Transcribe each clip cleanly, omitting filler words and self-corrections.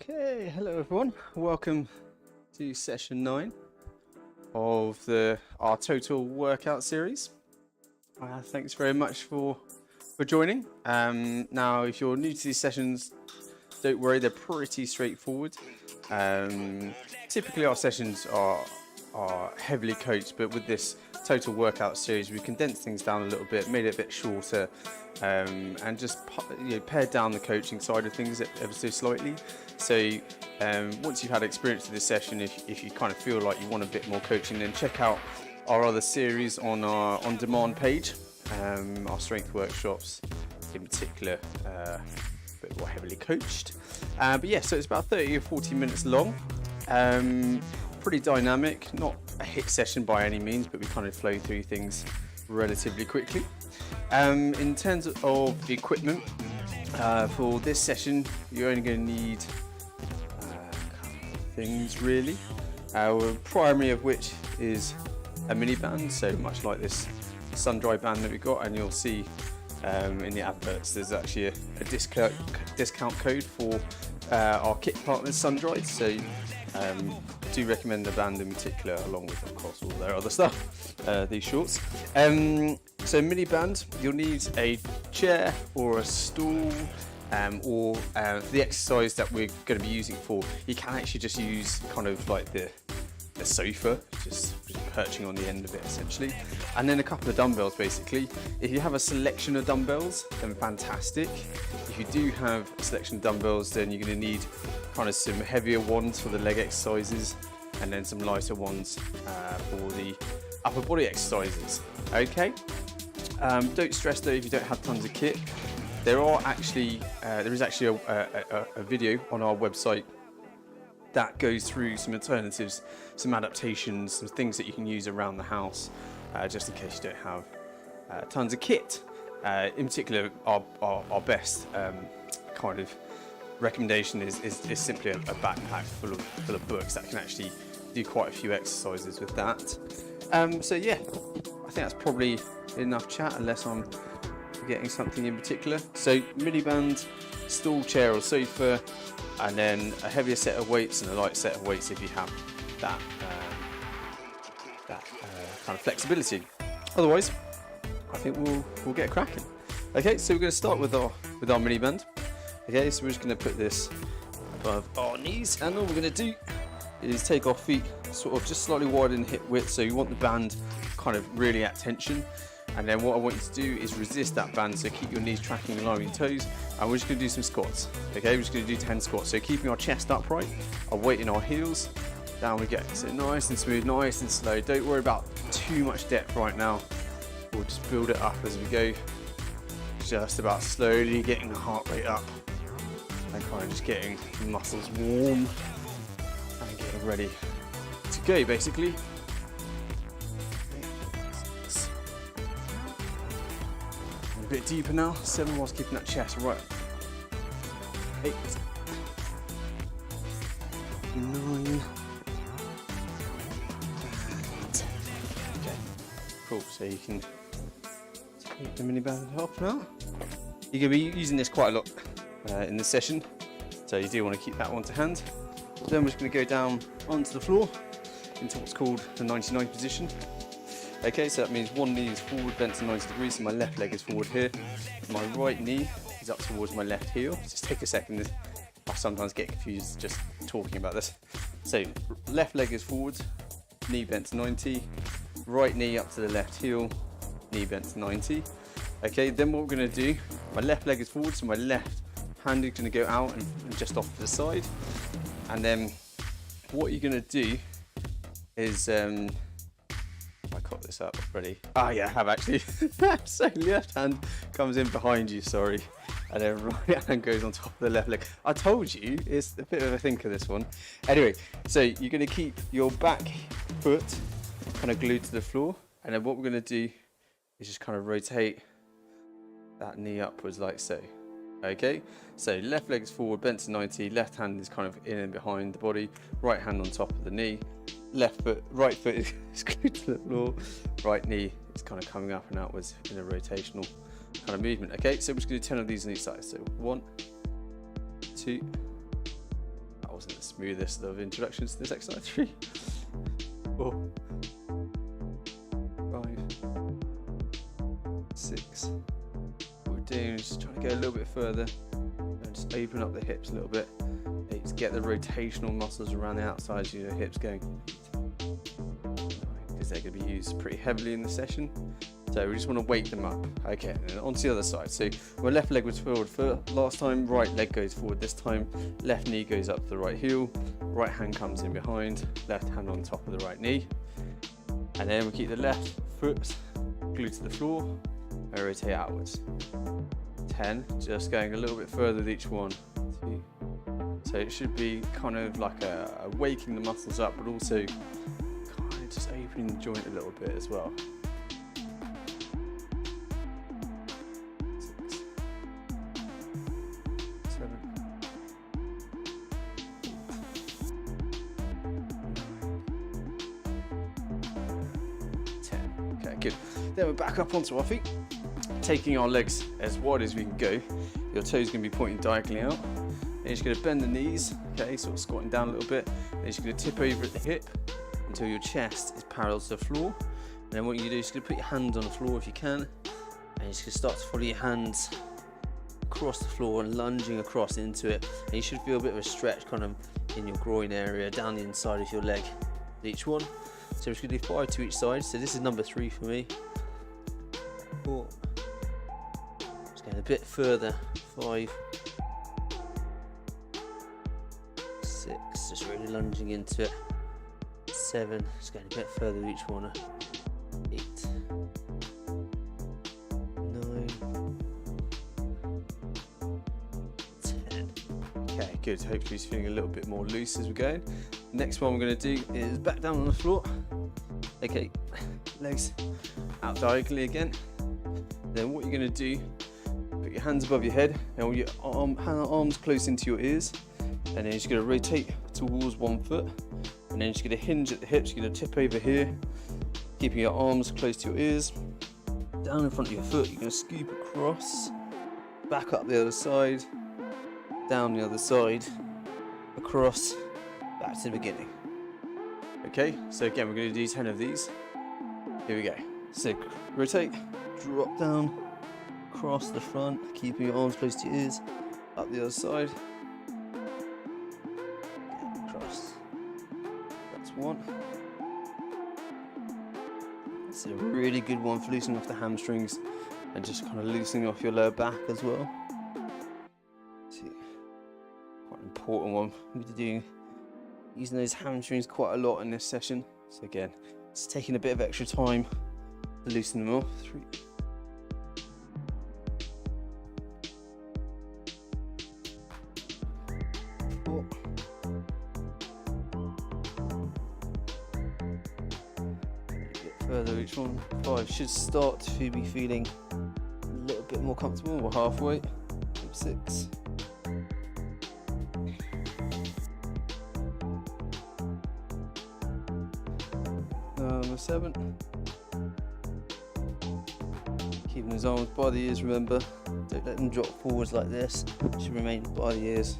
Okay, hello everyone. Welcome to session 9 of our total workout series. Thanks very much for joining. Now, if you're new to these sessions, don't worry, they're pretty straightforward. Typically, our sessions are heavily coached, but with this total workout series, we condensed things down a little bit, made it a bit shorter, and just pared down the coaching side of things ever so slightly. So once you've had experience with this session, if you kind of feel like you want a bit more coaching, then check out our other series on our on-demand page, our strength workshops in particular, a bit more heavily coached. But yeah, so it's about 30 or 40 minutes long. Pretty dynamic, not a hit session by any means, but we kind of flow through things relatively quickly. In terms of the equipment, for this session, you're only going to need a couple of things really. Primary of which is a mini band, so much like this sun-dry band that we got, and you'll see in the adverts there's actually a discount code for our kit partners sun-dried, so do recommend the band in particular, along with of course all their other stuff, these shorts. So mini band, you'll need a chair or a stool, or the exercise that we're going to be using for, you can actually just use kind of like the sofa, just perching on the end of it essentially, and then a couple of dumbbells basically. If you have a selection of dumbbells, then fantastic. If you do have a selection of dumbbells, then you're going to need kind of some heavier ones for the leg exercises, and then some lighter ones for the upper body exercises. Okay. Don't stress though if you don't have tons of kit. There is actually a video on our website that goes through some alternatives, some adaptations, some things that you can use around the house, just in case you don't have tons of kit. In particular, our best kind of recommendation is simply a backpack full of books that can actually do quite a few exercises with that. So yeah, I think that's probably enough chat, unless I'm forgetting something in particular. So mini band, stool, chair or sofa, and then a heavier set of weights and a light set of weights if you have that kind of flexibility. Otherwise, I think we'll get cracking. Okay, so we're going to start with our mini band. Okay, so we're just going to put this above our knees, and all we're going to do is take our feet sort of just slightly wider in hip width, so you want the band kind of really at tension. And then what I want you to do is resist that band, so keep your knees tracking in line with your toes, and we're just going to do some squats. Okay, we're just going to do 10 squats, so keeping our chest upright, our weight in our heels, down we go. So nice and smooth, nice and slow. Don't worry about too much depth right now, we'll just build it up as we go. Just about slowly getting the heart rate up, and kind of just getting the muscles warm and getting ready to go basically. A bit deeper now, 7 whilst keeping that chest right. 8, 9, 10. Okay, cool. So you can take the mini band off now. You're going to be using this quite a lot in this session, so you do want to keep that one to hand. Then we're just going to go down onto the floor into what's called the 99 position. Okay, so that means one knee is forward, bent to 90 degrees, so my left leg is forward here. My right knee is up towards my left heel. Just take a second, I sometimes get confused just talking about this. So left leg is forward, knee bent to 90, right knee up to the left heel, knee bent to 90. Okay, then what we're going to do, my left leg is forward, so my left hand is going to go out and just off to the side. And then what you're going to do is, I caught this up already. Ah, yeah, I have actually. So left hand comes in behind you, sorry, and then right hand goes on top of the left leg. I told you, it's a bit of a thinker, this one. Anyway, so you're going to keep your back foot kind of glued to the floor, and then what we're going to do is just kind of rotate that knee upwards like so. Okay, so left leg's forward, bent to 90, left hand is kind of in and behind the body, right hand on top of the knee. Right foot is glued to the floor, right knee is kind of coming up and outwards in a rotational kind of movement. Okay, so we're just going to do 10 of these on each side. So 1, 2, wasn't the smoothest of introductions to this exercise. 3, 4, 5, 6. What we're doing is just trying to go a little bit further and just open up the hips a little bit. To get the rotational muscles around the outsides of your hips going, because they're going to be used pretty heavily in the session. So we just want to wake them up. Okay, and then onto the other side. So my left leg was forward foot last time, right leg goes forward this time, left knee goes up to the right heel, right hand comes in behind, left hand on top of the right knee. And then we keep the left foot glued to the floor and rotate outwards. 10, just going a little bit further with each one. 2. So it should be kind of like a waking the muscles up, but also kind of just opening the joint a little bit as well. 6, 7, 8, 9, 10. Okay, good. Then we're back up onto our feet, taking our legs as wide as we can go. Your toes going to be pointing diagonally out. Then you're just going to bend the knees, okay, sort of squatting down a little bit. Then you're just going to tip over at the hip until your chest is parallel to the floor. And then what you do is just going to put your hands on the floor if you can, and you're just going to start to follow your hands across the floor and lunging across into it. And you should feel a bit of a stretch kind of in your groin area, down the inside of your leg, each one. So we're just going to do 5 to each side. So this is number 3 for me. 4. Just going a bit further. 5. 6, just really lunging into it. 7, just going a bit further with each one. 8, 9, 10. Okay, good. Hopefully he's feeling a little bit more loose as we're going. Next one we're going to do is back down on the floor. Okay, legs out diagonally again. Then what you're going to do, put your hands above your head and your arms close into your ears. And then you're just going to rotate towards one foot, and then you're just going to hinge at the hips. You're going to tip over here, keeping your arms close to your ears. Down in front of your foot, you're going to scoop across, back up the other side, down the other side, across, back to the beginning. Okay, so again we're going to do 10 of these. Here we go. So rotate, drop down, across the front, keeping your arms close to your ears, up the other side. One. It's a really good one for loosening off the hamstrings and just kind of loosening off your lower back as well. See, quite an important one. I'm going to do using those hamstrings quite a lot in this session. So again, it's taking a bit of extra time to loosen them off. 3. 4. Further each one. 5 should start to be feeling a little bit more comfortable. We're halfway. 6. 7. Keeping his arms by the ears, remember. Don't let them drop forwards like this. Should remain by the ears.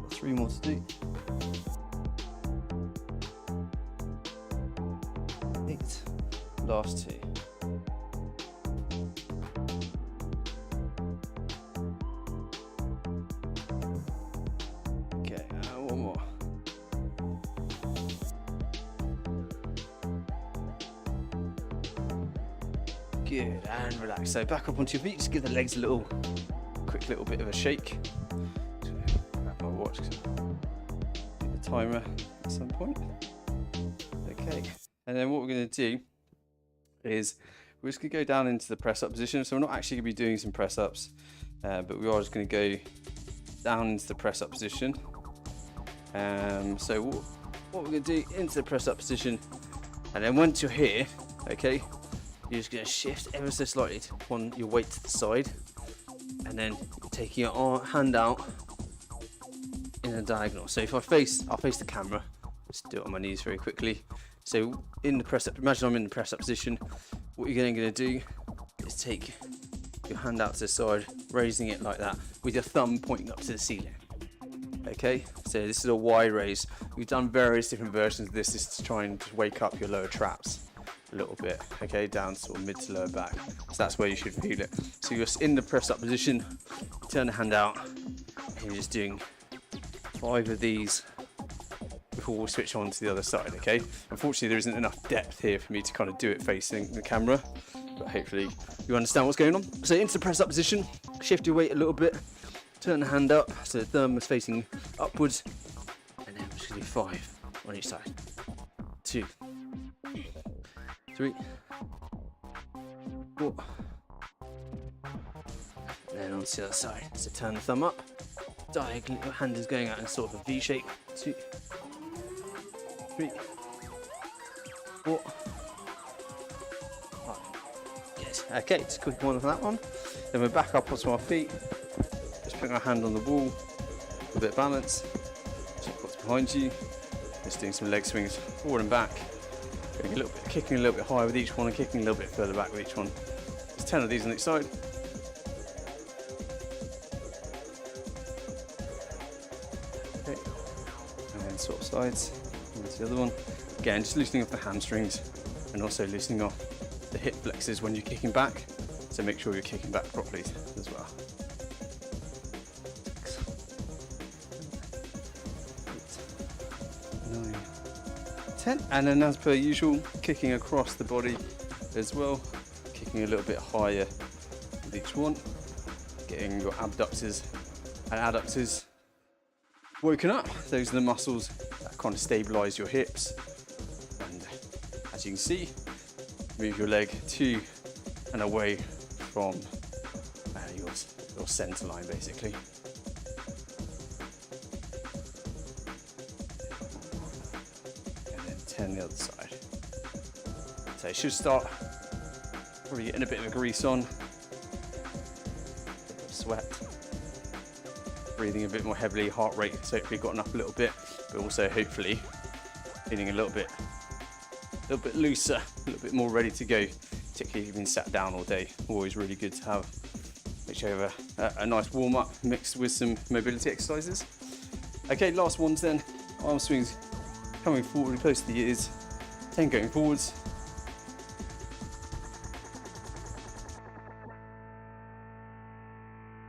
3 more to do. 8. Last 2. Okay, one more. Good, and relax. So back up onto your feet, just give the legs a quick little bit of a shake. Grab my watch, do the timer at some point. Okay, and then what we're going to do is we're just going to go down into the press up position. So we're not actually going to be doing some press ups, but we are just going to go down into the press up position. So what we're going to do into the press up position, and then once you're here, okay, you're just going to shift ever so slightly on your weight to the side, and then taking your hand out in a diagonal. So if I'll face the camera. Just do it on my knees very quickly. So in the press up, imagine I'm in the press up position. What you're going to do is take your hand out to the side, raising it like that with your thumb pointing up to the ceiling. Okay, so this is a Y raise. We've done various different versions of this. This is to try and wake up your lower traps a little bit. Okay, down sort of mid to lower back. So that's where you should feel it. So you're in the press up position, turn the hand out, and you're just doing 5 of these before we switch on to the other side. Okay, unfortunately there isn't enough depth here for me to kind of do it facing the camera, but hopefully you understand what's going on. So into the press up position, shift your weight a little bit, turn the hand up so the thumb is facing upwards, and then we're just going to do 5 on each side. 2, 3, 4, and then onto the other side. So turn the thumb up, diagonally, your hand is going out in sort of a V shape. 2, 3, 4, 5. Yes. Okay, just quick one for that one. Then we're back up onto our feet. Just putting our hand on the wall, a bit of balance. Check what's behind you. Just doing some leg swings forward and back. Going a little bit, kicking a little bit higher with each one and kicking a little bit further back with each one. There's 10 of these on each side. Okay. And then swap sides. Into the other one. Again, just loosening off the hamstrings and also loosening off the hip flexors when you're kicking back. So make sure you're kicking back properly as well. 9, 10, and then as per usual, kicking across the body as well, kicking a little bit higher with each one, getting your abductors and adductors woken up. Those are the muscles that kind of stabilize your hips, and as you can see, move your leg to and away from your center line basically. And then 10 the other side. So you should start probably getting a bit of a grease on, a bit of sweat, breathing a bit more heavily, heart rate has hopefully gotten up a little bit, but also hopefully feeling a little bit looser, a little bit more ready to go, particularly if you've been sat down all day. Always really good to have, make sure you have a nice warm up mixed with some mobility exercises. Okay, last ones then, arm swings coming forward close to the ears, 10 going forwards,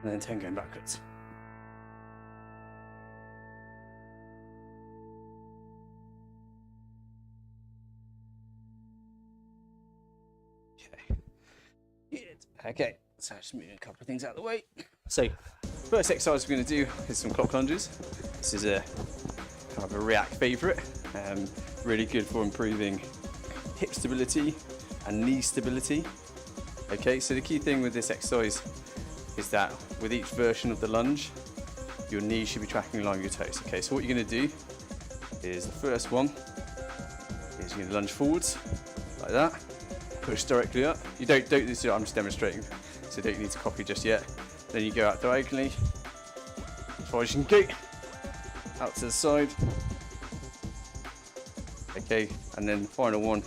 and then 10 going backwards. Okay, so just moving a couple of things out of the way. So, first exercise we're going to do is some clock lunges. This is a kind of a RIAK favourite, really good for improving hip stability and knee stability. Okay, so the key thing with this exercise is that with each version of the lunge, your knees should be tracking along your toes. Okay, so what you're going to do is the first one is you're going to lunge forwards like that. Push directly up. You don't do this, I'm just demonstrating, so you don't need to copy just yet. Then you go out diagonally, as far as you can go, out to the side. Okay, and then the final one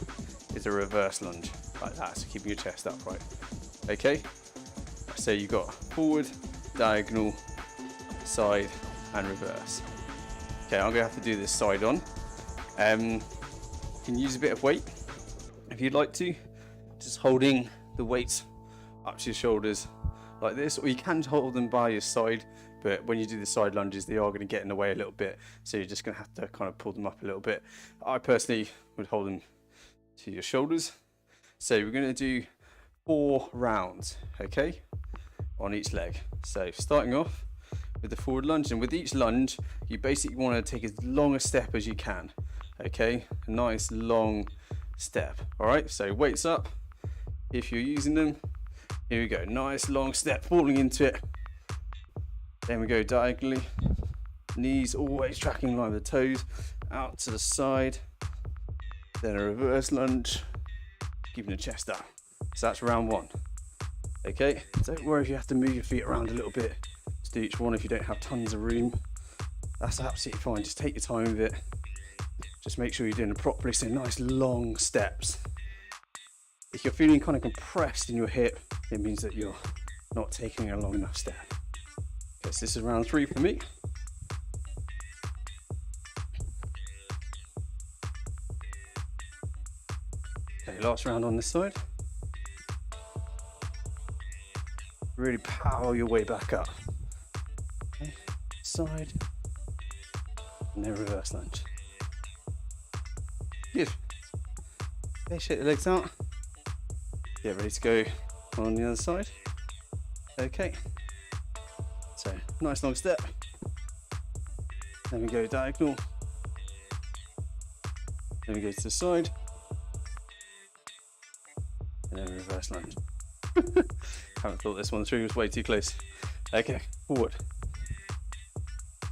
is a reverse lunge, like that, so keeping your chest upright. Okay, so you've got forward, diagonal, side, and reverse. Okay, I'm going to have to do this side on. You can use a bit of weight if you'd like to. Just holding the weights up to your shoulders like this, or you can hold them by your side, but when you do the side lunges they are going to get in the way a little bit, so you're just going to have to kind of pull them up a little bit. I personally would hold them to your shoulders. So we're going to do 4 rounds, okay, on each leg. So starting off with the forward lunge, and with each lunge you basically want to take as long a step as you can. Okay, a nice long step. All right, so weights up if you're using them. Here we go, nice long step, falling into it. Then we go diagonally, knees always tracking in line with the toes, out to the side. Then a reverse lunge, keeping the chest up. So that's round 1. Okay, don't worry if you have to move your feet around a little bit. Just do each one if you don't have tons of room. That's absolutely fine, just take your time with it. Just make sure you're doing it properly, so nice long steps. If you're feeling kind of compressed in your hip, it means that you're not taking a long enough step. Okay, so this is round 3 for me. Okay, last round on this side. Really power your way back up. Okay, side, and then reverse lunge. Good. Okay, shake the legs out. Get ready to go on the other side. Okay. So, nice long step. Then we go diagonal. Then we go to the side. And then reverse lunge. Haven't thought this one through, it was way too close. Okay, forward.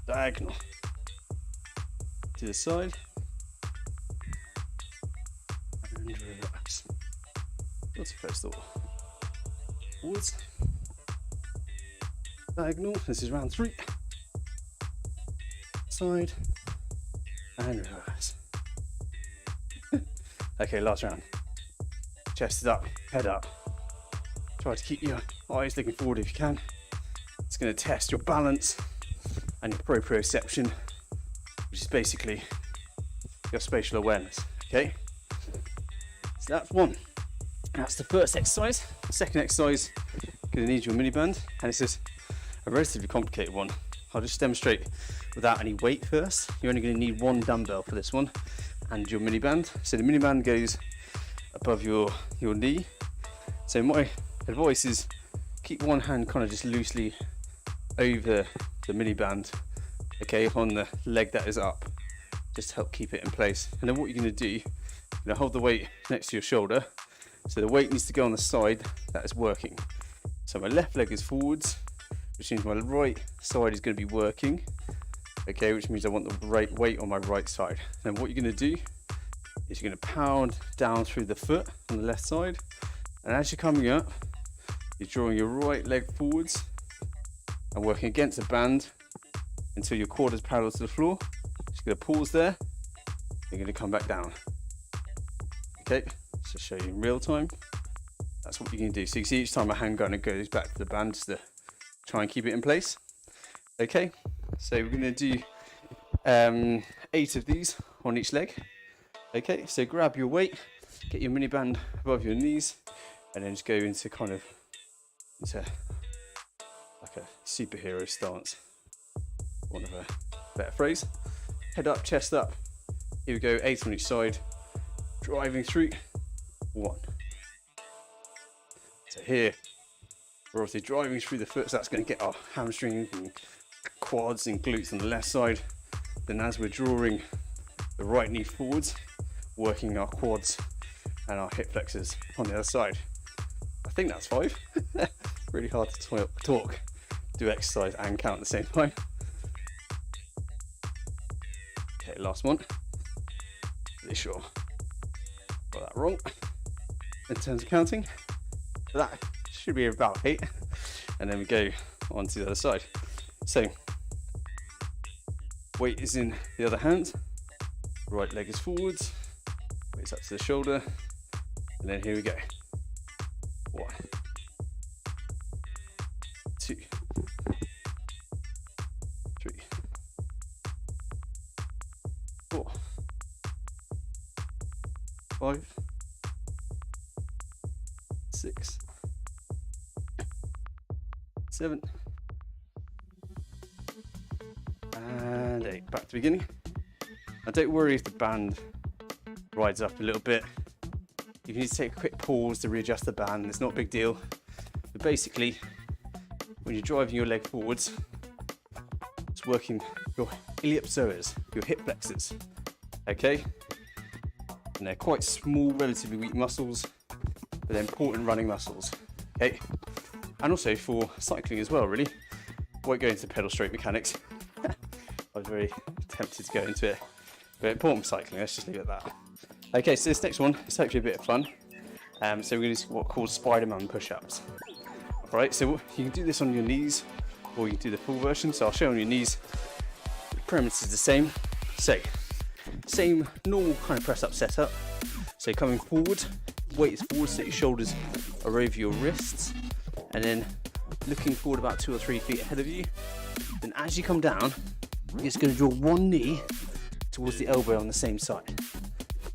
Diagonal. To the side. And reverse. What's the first thought? Forwards. Diagonal, this is round 3. Side. And reverse. Okay, last round. Chest is up, head up. Try to keep your eyes looking forward if you can. It's going to test your balance and your proprioception, which is basically your spatial awareness. Okay? So that's one. That's the first exercise. The second exercise, you're going to need your mini band, and this is a relatively complicated one. I'll just demonstrate without any weight first. You're only going to need one dumbbell for this one and your mini band. So the mini band goes above your knee. So my advice is keep one hand kind of just loosely over the mini band, okay, on the leg that is up, just to help keep it in place. And then what you're going to do, you're going to hold the weight next to your shoulder, so the weight needs to go on the side that is working. So my left leg is forwards, which means my right side is going to be working, okay, which means I want the right weight on my right side. And then what you're going to do is you're going to pound down through the foot on the left side, and as you're coming up, you're drawing your right leg forwards and working against the band until your quad is parallel to the floor. Just going to pause there, you're going to come back down. Okay, so show you in real time. That's what you're going to do. So you can see each time my hand kind of goes back to the band just to try and keep it in place. Okay, so we're going to do 8 of these on each leg. Okay, so grab your weight, get your mini band above your knees, and then just go into kind of like a superhero stance, one of a better phrase. Head up, chest up. Here we go, 8 on each side, driving through, 1. So here, we're obviously driving through the foot, so that's going to get our hamstrings and quads and glutes on the left side. Then as we're drawing the right knee forwards, working our quads and our hip flexors on the other side. I think that's 5. Really hard to talk, do exercise and count at the same time. Okay, last one. Pretty sure got that wrong in terms of counting. That should be about 8, and then we go on to the other side. So weight is in the other hand, right leg is forwards, weight's up to the shoulder, and then here we go. 1, 2, 3, 4, 5, 6, 7, and 8. Back to beginning. Now don't worry if the band rides up a little bit. You need to take a quick pause to readjust the band. It's not a big deal. But basically, when you're driving your leg forwards, it's working your iliopsoas, your hip flexors. Okay? And they're quite small, relatively weak muscles, but they're important running muscles. Okay? And also for cycling as well, really. I won't go into pedal stroke mechanics. I was very tempted to go into it. But important for cycling, let's just leave it at that. Okay, so this next one is hopefully a bit of fun. So we're going to do what's called Spider-Man push-ups. Alright, so you can do this on your knees, or you can do the full version. So I'll show on your knees. The premise is the same. So, same normal kind of press-up setup. So coming forward, weight is forward so your shoulders are over your wrists. And then looking forward about 2 or 3 feet ahead of you. Then as you come down, you're just going to draw one knee towards the elbow on the same side.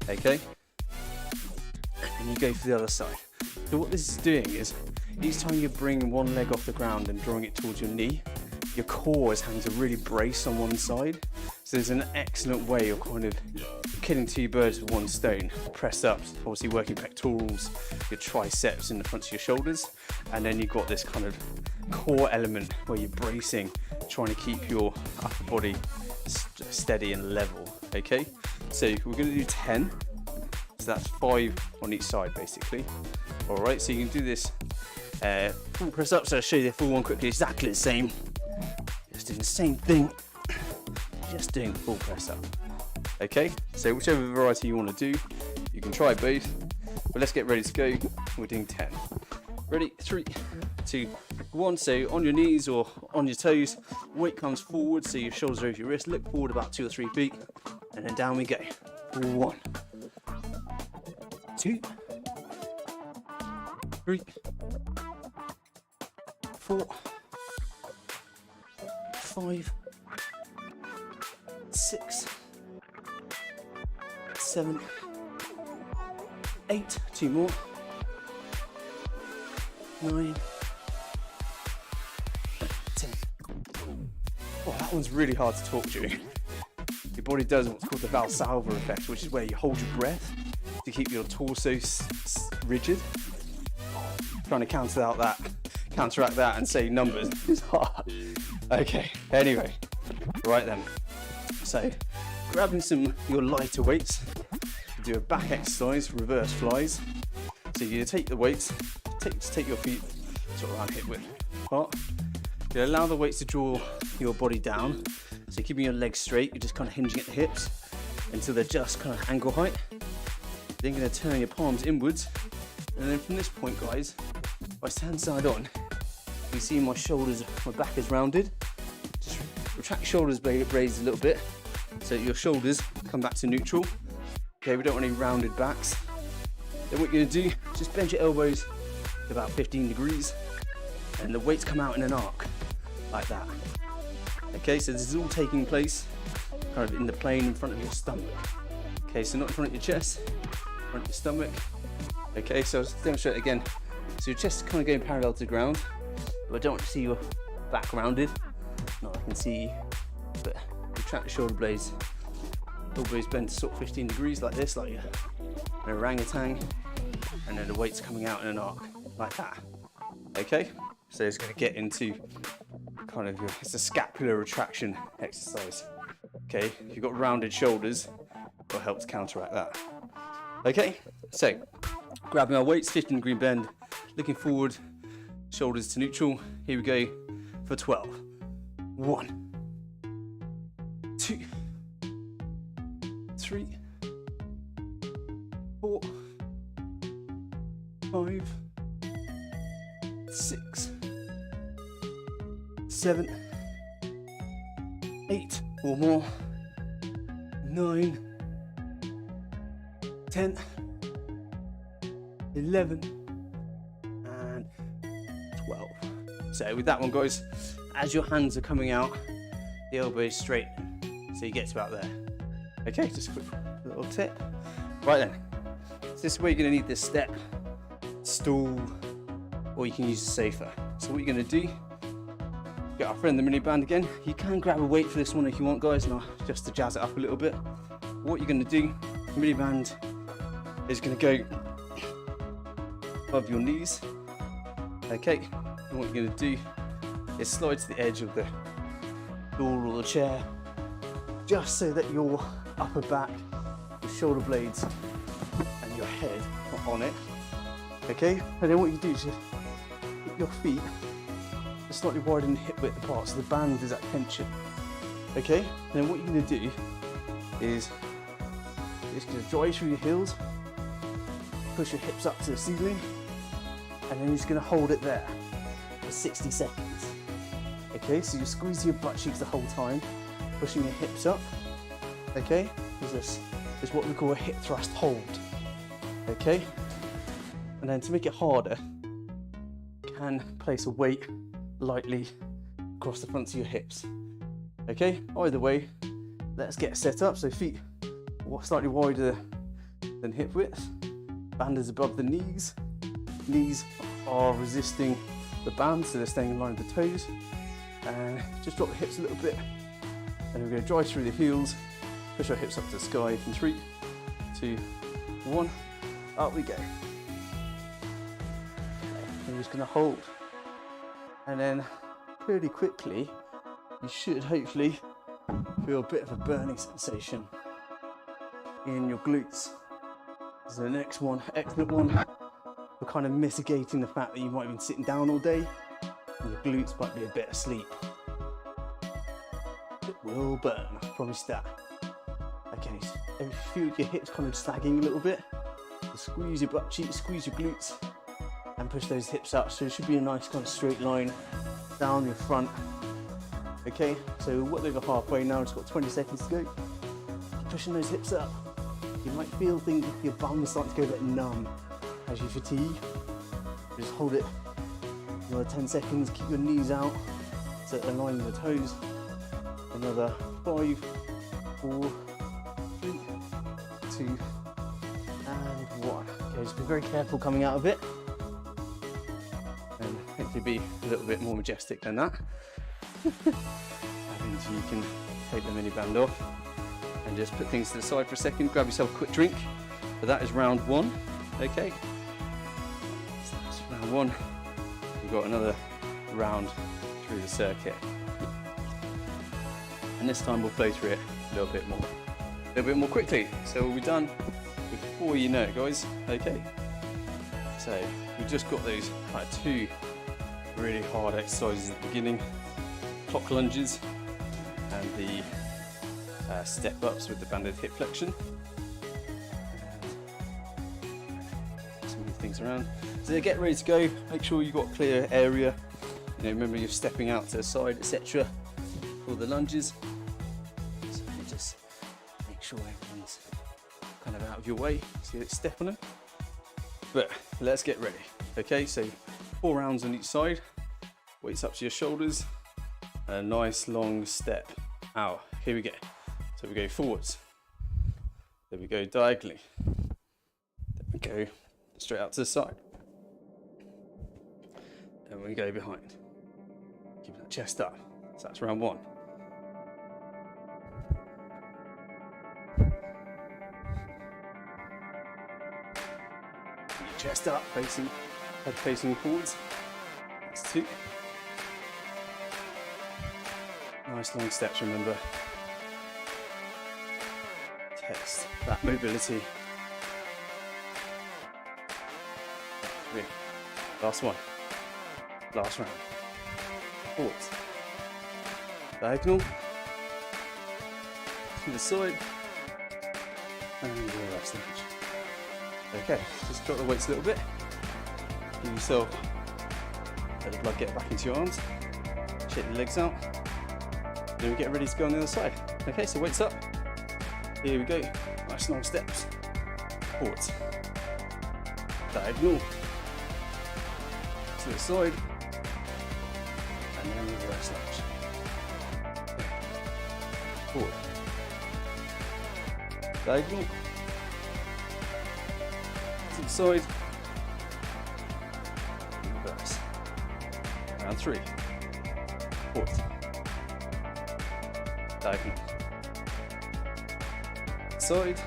Okay? and you go for the other side. So what this is doing is, each time you bring one leg off the ground and drawing it towards your knee, your core is having to really brace on one side. So there's an excellent way of kind of killing two birds with one stone. Press ups, obviously working pectorals, your triceps in the front of your shoulders, and then you've got this kind of core element where you're bracing, trying to keep your upper body steady and level. Okay, so we're going to do 10, so that's 5 on each side basically. All right, so you can do this full press up. So I'll show you the full one quickly. Exactly the same, just doing the same thing, just doing full press up. Okay, so whichever variety you want to do, you can try both, but let's get ready to go. We're doing 10. Ready? 3, 2, 1. So on your knees or on your toes, weight comes forward, so your shoulders are over your wrist. Look forward about 2 or 3 feet, and then down we go. 1, 2, 3, 4, 5, 6, 7, 8, 2 more, 9, 10. Oh, that one's really hard to talk during. Your body does what's called the Valsalva effect, which is where you hold your breath to keep your torso rigid. Trying to counteract that and say numbers is hard. Okay, anyway, right then. So, grabbing some your lighter weights, do a back exercise, reverse flies. So you take the weights, take your feet sort of around hip width apart. You allow the weights to draw your body down. So keeping your legs straight, you're just kind of hinging at the hips until they're just kind of ankle height. Then you're going to turn your palms inwards, and then from this point, guys, if I stand side on, you see my shoulders, my back is rounded. Just retract your shoulders, raised a little bit, so your shoulders come back to neutral. Okay, we don't want any rounded backs. Then what you're going to do, just bend your elbows to about 15 degrees, and the weights come out in an arc, like that. Okay, so this is all taking place kind of in the plane in front of your stomach. Okay, so not in front of your chest, in front of your stomach. Okay, so I'll demonstrate again. So your chest is kind of going parallel to the ground, but I don't want to see your back rounded. No, I can see, but retract the shoulder blades. Elbows bend to sort of 15 degrees like this, like an orangutan, and then the weight's coming out in an arc, like that. Okay, so it's going to get into kind of it's a scapular retraction exercise. Okay, if you've got rounded shoulders, it'll help to counteract that. Okay, so grabbing our weights, 15-degree bend, looking forward, shoulders to neutral. Here we go for 12. 1, 2, 3, 4, 5, 6, 7, 8 or more, 9, 10, 11, and 12. So with that one, guys, as your hands are coming out, the elbow is straight, so you get to about there. Okay, just a quick little tip. Right then, so this is where you're going to need this step, stool, or you can use a sofa. So what you're going to do, get our friend the mini band again. You can grab a weight for this one if you want, guys, and just to jazz it up a little bit. What you're going to do, the mini band is going to go above your knees. Okay, and what you're going to do is slide to the edge of the stool or the chair, just so that your upper back, your shoulder blades, and your head are on it. Okay, and then what you do is you put your feet slightly wider than hip width apart, so the band is at tension. Okay, and then what you're going to do is you're just going to drive through your heels, push your hips up to the ceiling, and then you're just going to hold it there for 60 seconds. Okay, so you squeeze your butt cheeks the whole time, pushing your hips up. Okay, this is what we call a hip thrust hold. Okay, and then to make it harder, you can place a weight lightly across the front of your hips. Okay, either way, let's get set up. So feet slightly wider than hip width. Band is above the knees. Knees are resisting the band, so they're staying in line with the toes. And just drop the hips a little bit. And we're going to drive through the heels. Push our hips up to the sky in 3, 2, 1. Up we go. We're just going to hold. And then pretty quickly, you should hopefully feel a bit of a burning sensation in your glutes. So the next one, excellent one. We're kind of mitigating the fact that you might have been sitting down all day and your glutes might be a bit asleep. It will burn, I promise that. Okay, so if you feel your hips kind of sagging a little bit, squeeze your butt cheeks, squeeze your glutes, and push those hips up. So it should be a nice kind of straight line down your front. Okay, so we're well over halfway now, just got 20 seconds to go. Keep pushing those hips up. You might feel things like your bum is starting to go a bit numb as you fatigue. Just hold it another 10 seconds, keep your knees out, so they're aligning the toes. Another 5, 4, 3, 2, and 1. Okay, just be very careful coming out of it. And hopefully be a little bit more majestic than that. And you can take the mini band off and just put things to the side for a second. Grab yourself a quick drink. But that is round 1. Okay. So that's round 1. We've got another round through the circuit. And this time we'll flow through it a little bit more quickly. So we'll be done before you know it, guys. Okay. So we've just got those kind of 2 really hard exercises at the beginning. Clock lunges and the step ups with the banded hip flexion. And some of the things around. So get ready to go. Make sure you've got a clear area. You know, remember you're stepping out to the side, etc. for the lunges. So you just make sure everyone's kind of out of your way. So you step on them. But let's get ready. Okay, so 4 rounds on each side. Weights up to your shoulders. A nice long step out. Here we go. So we go forwards. Then we go diagonally. Then we go straight out to the side. Then we go behind. Keep that chest up. So that's round 1. Keep your chest up, head facing forwards. That's 2. Nice long steps, remember. Test that mobility. 3. Last one. Last round. Forwards. Diagonal. To the side. And your last lunge. Okay, just drop the weights a little bit. Give yourself let the blood get back into your arms. Shake the legs out. Then we get ready to go on the other side. Okay, so weights up. Here we go. Nice long steps. Forwards. Diagonal. To the side. And then reverse lunge. Forward. Diagonal. To the side. Reverse. Round 3. Forward. Diagonal. Side.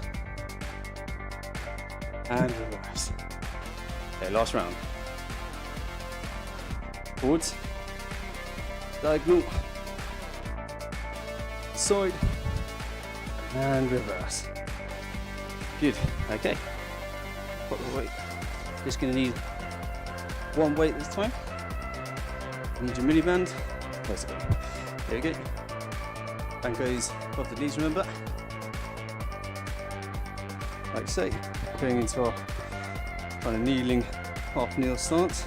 And reverse. Okay, last round. Forwards. Diagonal. Side. And reverse. Good. Okay. Put the weight. Just going to need 1 weight this time. Need your mini band. Let's go. There we go. Band goes above the knees, remember. Like so, going into our kind of kneeling, half kneel stance.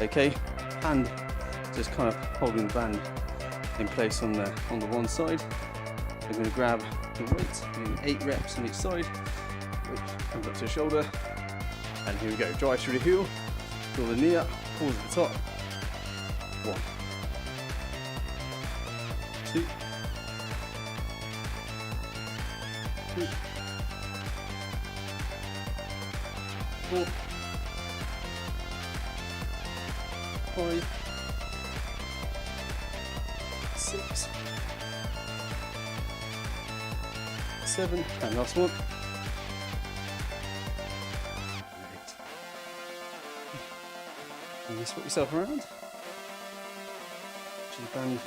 Okay, hand just kind of holding the band in place on the one side. We're going to grab the weight, doing 8 reps on each side, which comes up to the shoulder. And here we go, drive through the heel, draw the knee up, pause at the top. 1, 2, 3, 4, 5, 6, 7, and last one. 8. And you swap yourself around. Band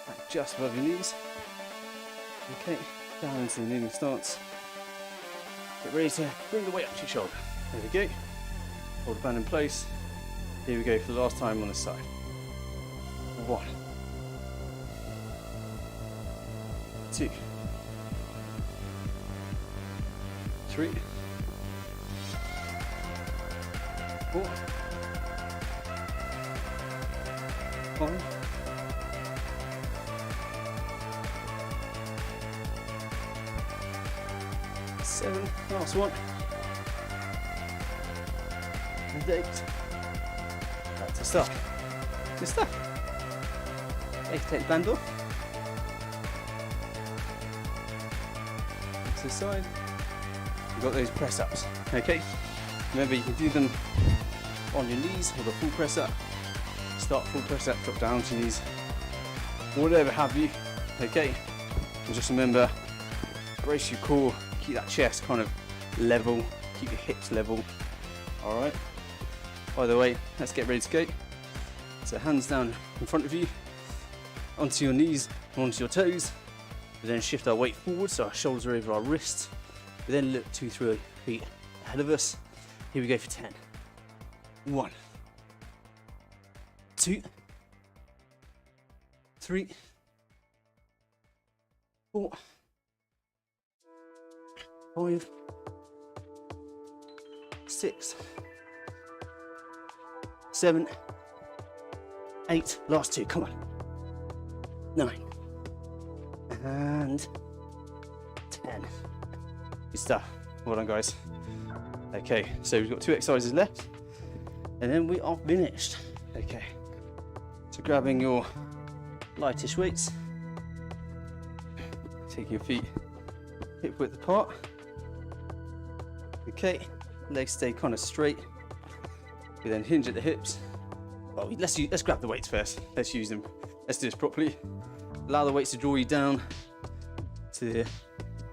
back just above your knees. Okay, down into the kneeling stance. Get ready to bring the weight up to your shoulder. There we go. Hold the band in place. Here we go for the last time on this side. 1, 2, 3, 4, 5, 7, last one, and 8. Back to start. Good stuff. Okay, take the band off. To the side. You've got those press ups. Okay. Remember, you can do them on your knees with a full press up. Start full press up, drop down to your knees, whatever have you. Okay. And just remember, brace your core. Keep that chest kind of level, keep your hips level. Alright. By the way, let's get ready to go. So hands down in front of you, onto your knees, onto your toes. We then shift our weight forward so our shoulders are over our wrists. We then look 2, 3 feet ahead of us. Here we go for 10. 1, 2, 3, 4, 5, 6, 7, 8, last 2, come on, 9, and 10. Good stuff. Well done, guys. Okay, so we've got 2 exercises left, and then we are finished. Okay, so grabbing your lightish weights, taking your feet hip width apart. Okay, legs stay kind of straight. We then hinge at the hips. Well, let's grab the weights first. Let's use them. Let's do this properly. Allow the weights to draw you down to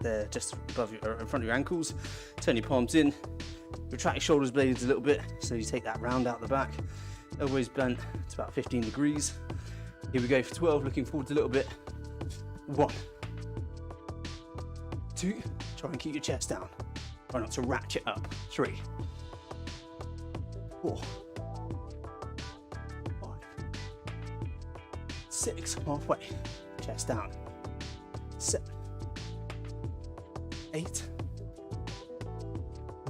there, just above your, in front of your ankles. Turn your palms in. Retract your shoulders blades a little bit, so you take that round out the back. Elbows bent to about 15 degrees. Here we go for 12. Looking forward a little bit. 1, 2. Try and keep your chest down. Try not to ratchet up. 3, 4, 5, 6, halfway. Chest down. 7, 8,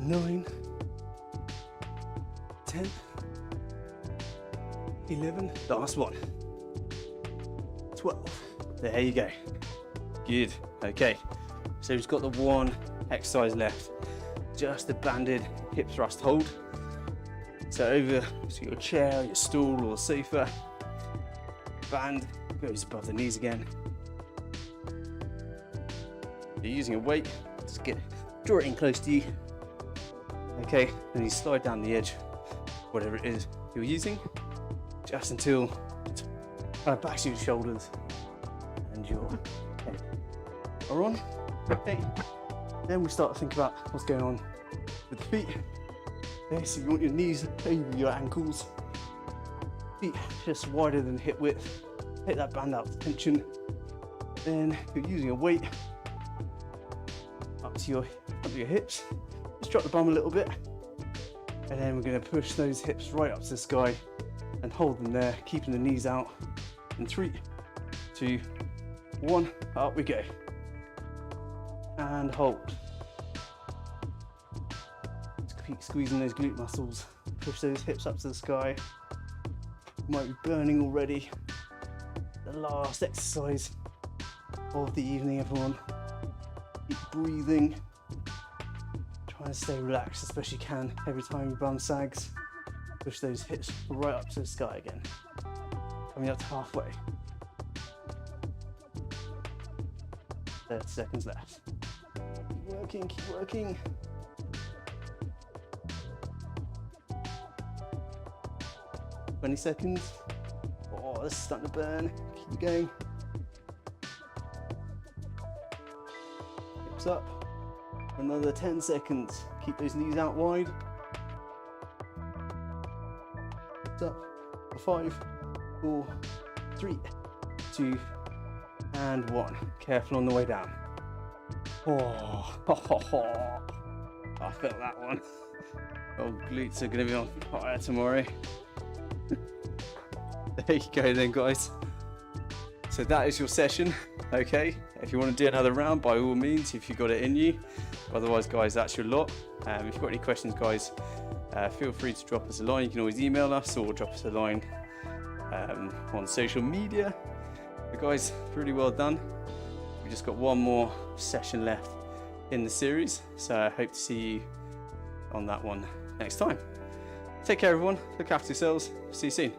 9, 10, 11, last one, 12. There you go. Good. Okay, so we've got the one exercise left, just the banded hip thrust hold. So over to your chair, your stool or sofa, band goes above the knees again. You're using a weight, just draw it in close to you. Okay, then you slide down the edge, whatever it is you're using, just until back to your shoulders and your head are on. Okay, then we start to think about what's going on with the feet. Okay, so you want your knees over your ankles, feet just wider than hip width. Take that band out to tension. Then you're using a weight up to your hips. Just drop the bum a little bit, and then we're going to push those hips right up to the sky and hold them there, keeping the knees out. In 3, 2, 1, up we go. And hold. Just keep squeezing those glute muscles. Push those hips up to the sky. Might be burning already. The last exercise of the evening, everyone. Keep breathing. Try and stay relaxed as best you can every time your bum sags. Push those hips right up to the sky again. Coming up to halfway. 30 seconds left. Keep working, keep working. 20 seconds. Oh, this is starting to burn. Keep it going. Hips up. Another 10 seconds. Keep those knees out wide. Hips up. 5, 4, 3, 2, and 1. Careful on the way down. Oh, I felt that one. Oh, glutes are going to be on fire tomorrow. There you go then, guys. So that is your session. Okay, if you want to do another round, by all means, if you've got it in you. Otherwise, guys, that's your lot. If you've got any questions, guys, feel free to drop us a line. You can always email us or drop us a line on social media. But guys, really well done. We've just got one more session left in the series, so I hope to see you on that one next time. Take care, everyone. Look after yourselves. See you soon.